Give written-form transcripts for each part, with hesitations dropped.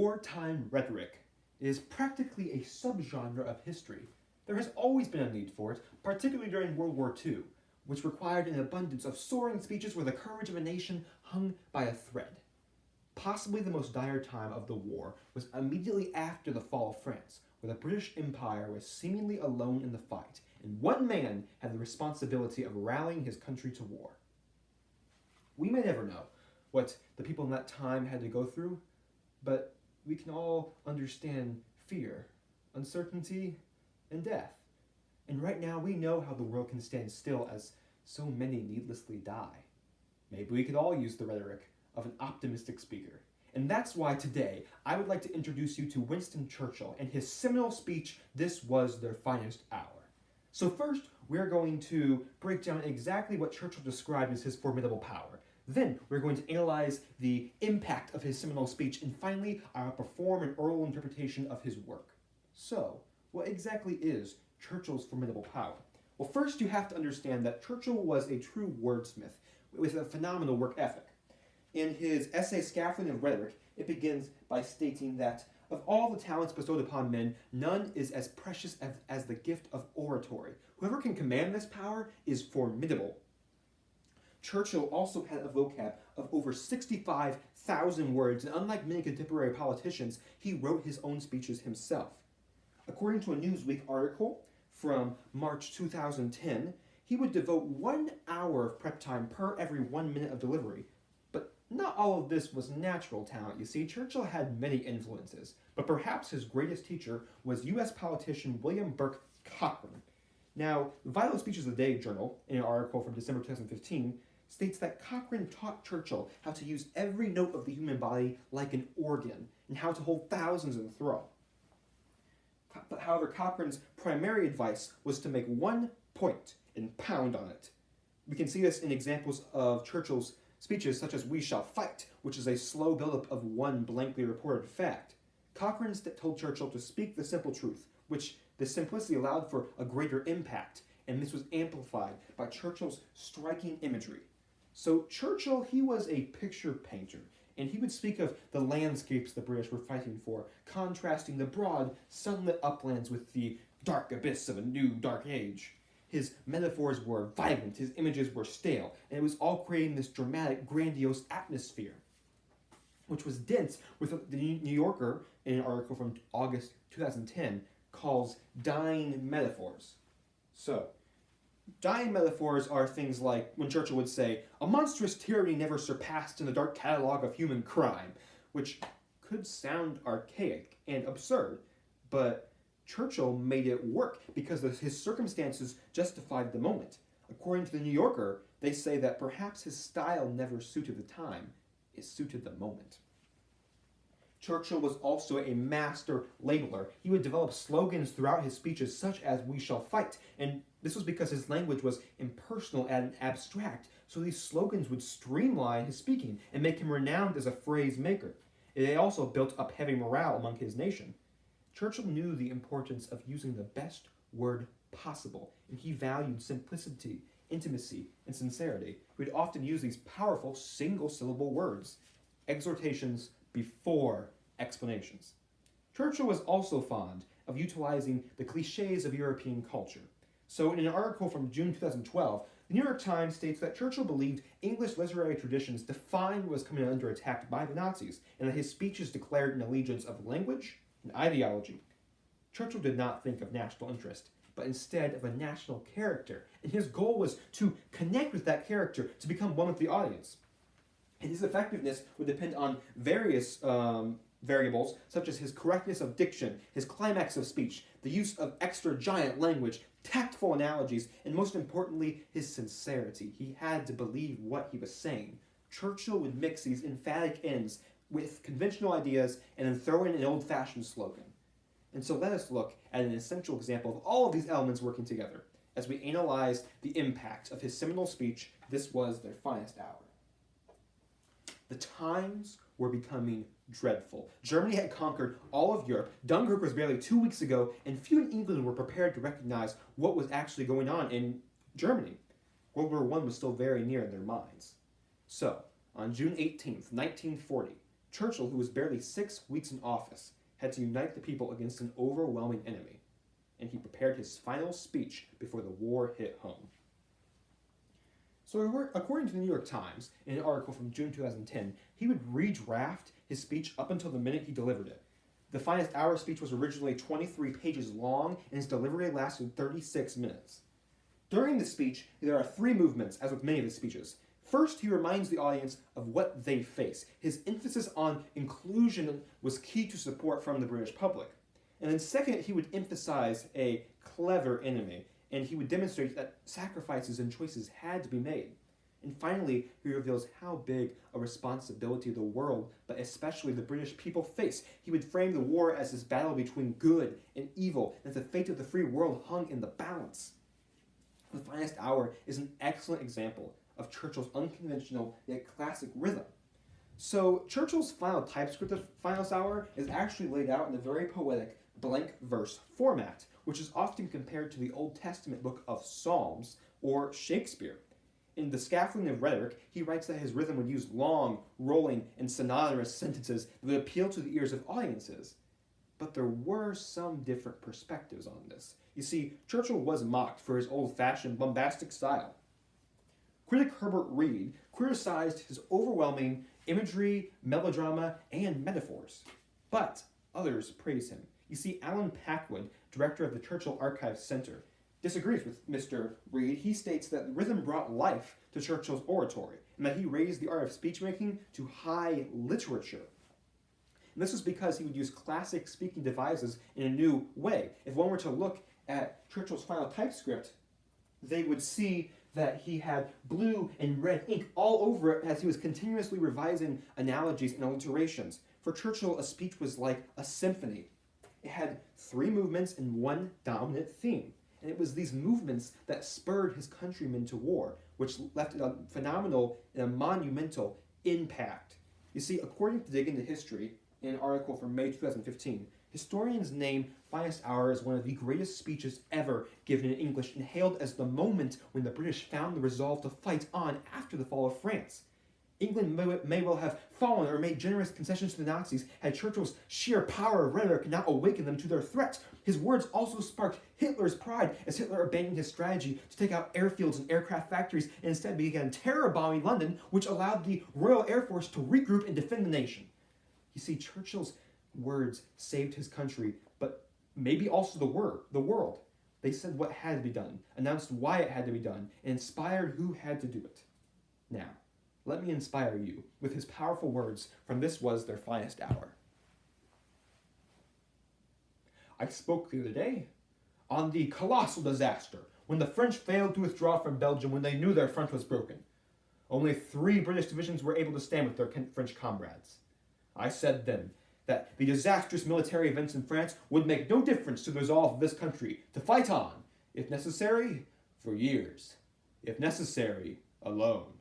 wartime rhetoric is practically a subgenre of history. There has always been a need for it, particularly during World War II, which required an abundance of soaring speeches where the courage of a nation hung by a thread. Possibly the most dire time of the war was immediately after the fall of France, where the British Empire was seemingly alone in the fight, and one man had the responsibility of rallying his country to war. We may never know what the people in that time had to go through, but we can all understand fear, uncertainty, and death. And right now we know how the world can stand still as so many needlessly die. Maybe we could all use the rhetoric of an optimistic speaker. And that's why today I would like to introduce you to Winston Churchill and his seminal speech, "This was their finest hour." So first, we're going to break down exactly what Churchill described as his formidable power. Then we're going to analyze the impact of his seminal speech, and finally, I'll perform an oral interpretation of his work. So, what exactly is Churchill's formidable power? Well, first you have to understand that Churchill was a true wordsmith with a phenomenal work ethic. In his essay Scaffolding of Rhetoric, it begins by stating that of all the talents bestowed upon men, none is as precious as the gift of oratory. Whoever can command this power is formidable. Churchill also had a vocab of over 65,000 words, and unlike many contemporary politicians, he wrote his own speeches himself. According to a Newsweek article from March 2010, he would devote 1 hour of prep time per every 1 minute of delivery. But not all of this was natural talent, you see. Churchill had many influences, but perhaps his greatest teacher was U.S. politician William Burke Cochran. Now, the Vital Speeches of the Day journal, in an article from December 2015, states that Cochran taught Churchill how to use every note of the human body like an organ, and how to hold thousands in the throat. However, Cochran's primary advice was to make one point and pound on it. We can see this in examples of Churchill's speeches such as "We shall fight," which is a slow buildup of one blankly reported fact. Cochrane told Churchill to speak the simple truth, which the simplicity allowed for a greater impact, and this was amplified by Churchill's striking imagery. So Churchill, he was a picture painter, and he would speak of the landscapes the British were fighting for, contrasting the broad, sunlit uplands with the dark abyss of a new dark age. His metaphors were violent, his images were stale, and it was all creating this dramatic, grandiose atmosphere, which was dense with what the New Yorker, in an article from August 2010, calls dying metaphors. So, dying metaphors are things like when Churchill would say, "A monstrous tyranny never surpassed in the dark catalogue of human crime," which could sound archaic and absurd, but Churchill made it work because his circumstances justified the moment. According to the New Yorker, they say that perhaps his style never suited the time, it suited the moment. Churchill was also a master labeler. He would develop slogans throughout his speeches such as "We shall fight," and this was because his language was impersonal and abstract, so these slogans would streamline his speaking and make him renowned as a phrase maker. They also built up heavy morale among his nation. Churchill knew the importance of using the best word possible, and he valued simplicity, intimacy, and sincerity. He would often use these powerful single-syllable words, exhortations before explanations. Churchill was also fond of utilizing the cliches of European culture. So in an article from June 2012, the New York Times states that Churchill believed English literary traditions defined what was coming under attack by the Nazis, and that his speeches declared an allegiance of language and ideology. Churchill did not think of national interest, but instead of a national character, and his goal was to connect with that character, to become one with the audience. And his effectiveness would depend on various variables, such as his correctness of diction, his climax of speech, the use of extra giant language, tactful analogies, and most importantly, his sincerity. He had to believe what he was saying. Churchill would mix these emphatic ends with conventional ideas and then throw in an old-fashioned slogan. And so let us look at an essential example of all of these elements working together as we analyze the impact of his seminal speech, "This was their finest hour." The times were becoming dreadful. Germany had conquered all of Europe. Dunkirk was barely 2 weeks ago, and few in England were prepared to recognize what was actually going on in Germany. World War I was still very near in their minds. So, on June 18th, 1940, Churchill, who was barely 6 weeks in office, had to unite the people against an overwhelming enemy, and he prepared his final speech before the war hit home. So according to the New York Times, in an article from June 2010, he would redraft his speech up until the minute he delivered it. The Finest Hour speech was originally 23 pages long, and his delivery lasted 36 minutes. During the speech, there are 3 movements, as with many of his speeches. First, he reminds the audience of what they face. His emphasis on inclusion was key to support from the British public. And then second, he would emphasize a clever enemy, and he would demonstrate that sacrifices and choices had to be made. And finally, he reveals how big a responsibility the world, but especially the British people, face. He would frame the war as this battle between good and evil, and that the fate of the free world hung in the balance. The Finest Hour is an excellent example of Churchill's unconventional yet classic rhythm. So Churchill's final typescript of Finest Hour is actually laid out in a very poetic blank verse format, which is often compared to the Old Testament book of Psalms or Shakespeare. In The Scaffolding of Rhetoric, he writes that his rhythm would use long, rolling, and sonorous sentences that would appeal to the ears of audiences. But there were some different perspectives on this. You see, Churchill was mocked for his old-fashioned bombastic style. Critic Herbert Reed criticized his overwhelming imagery, melodrama, and metaphors. But others praised him. You see, Alan Packwood, director of the Churchill Archive Center, disagrees with Mr. Reed. He states that the rhythm brought life to Churchill's oratory, and that he raised the art of speechmaking to high literature. And this was because he would use classic speaking devices in a new way. If one were to look at Churchill's final typescript, they would see that he had blue and red ink all over it as he was continuously revising analogies and alliterations. For Churchill, a speech was like a symphony. It had 3 movements and 1 dominant theme. And it was these movements that spurred his countrymen to war, which left a phenomenal and a monumental impact. You see, according to Dig Into History, in an article from May 2015, historians name Finest Hour as one of the greatest speeches ever given in English and hailed as the moment when the British found the resolve to fight on after the fall of France. England may well have fallen or made generous concessions to the Nazis had Churchill's sheer power of rhetoric not awakened them to their threat. His words also sparked Hitler's pride as Hitler abandoned his strategy to take out airfields and aircraft factories and instead began terror bombing London, which allowed the Royal Air Force to regroup and defend the nation. You see, Churchill's words saved his country, but maybe also the world. They said what had to be done, announced why it had to be done, and inspired who had to do it. Now, let me inspire you with his powerful words from This Was Their Finest Hour. I spoke the other day on the colossal disaster when the French failed to withdraw from Belgium when they knew their front was broken. Only 3 British divisions were able to stand with their French comrades. I said then that the disastrous military events in France would make no difference to the resolve of this country to fight on, if necessary, for years, if necessary, alone.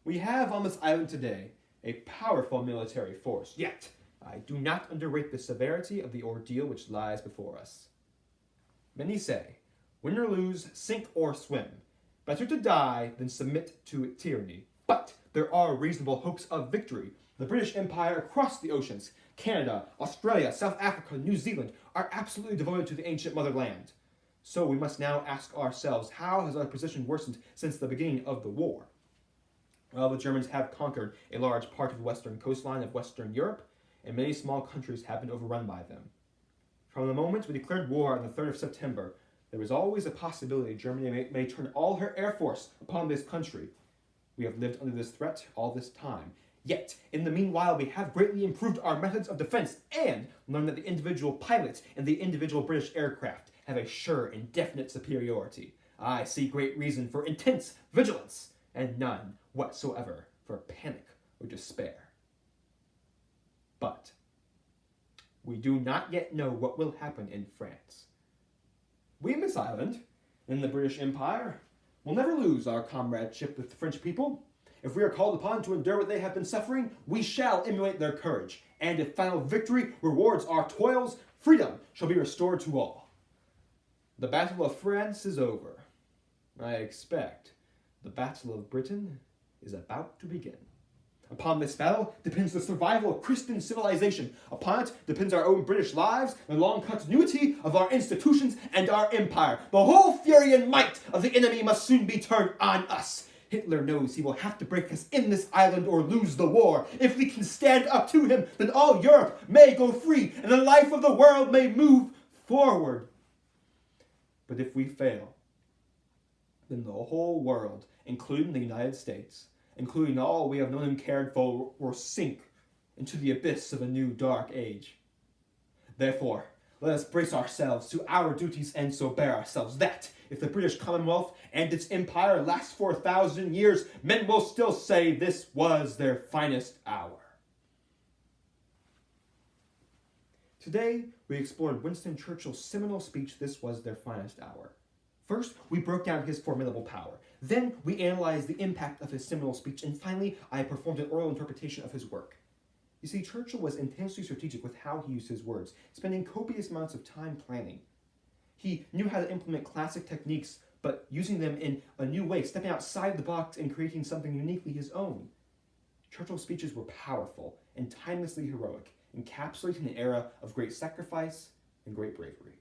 We have on this island today a powerful military force, yet I do not underrate the severity of the ordeal which lies before us. Many say, win or lose, sink or swim, better to die than submit to tyranny. But there are reasonable hopes of victory. The British Empire across the oceans, Canada, Australia, South Africa, New Zealand, are absolutely devoted to the ancient motherland. So we must now ask ourselves, how has our position worsened since the beginning of the war? Well, the Germans have conquered a large part of the western coastline of Western Europe, and many small countries have been overrun by them. From the moment we declared war on the 3rd of September, there was always a possibility Germany may turn all her air force upon this country. We have lived under this threat all this time. Yet, in the meanwhile, we have greatly improved our methods of defense and learned that the individual pilots and the individual British aircraft have a sure and definite superiority. I see great reason for intense vigilance and none whatsoever for panic or despair. But we do not yet know what will happen in France. We in this island, in the British Empire, will never lose our comradeship with the French people. If we are called upon to endure what they have been suffering, we shall emulate their courage. And if final victory rewards our toils, freedom shall be restored to all. The Battle of France is over. I expect the Battle of Britain is about to begin. Upon this battle depends the survival of Christian civilization. Upon it depends our own British lives, the long continuity of our institutions and our empire. The whole fury and might of the enemy must soon be turned on us. Hitler knows he will have to break us in this island or lose the war. If we can stand up to him, then all Europe may go free and the life of the world may move forward. But if we fail, then the whole world, including the United States, including all we have known and cared for, will sink into the abyss of a new dark age. Therefore, let us brace ourselves to our duties and so bear ourselves that, if the British Commonwealth and its empire lasts for 1,000 years, men will still say this was their finest hour. Today, we explored Winston Churchill's seminal speech, "This Was Their Finest Hour." First, we broke down his formidable power. Then, we analyzed the impact of his seminal speech. And finally, I performed an oral interpretation of his work. You see, Churchill was intensely strategic with how he used his words, spending copious amounts of time planning. He knew how to implement classic techniques, but using them in a new way, stepping outside the box and creating something uniquely his own. Churchill's speeches were powerful and timelessly heroic, encapsulating an era of great sacrifice and great bravery.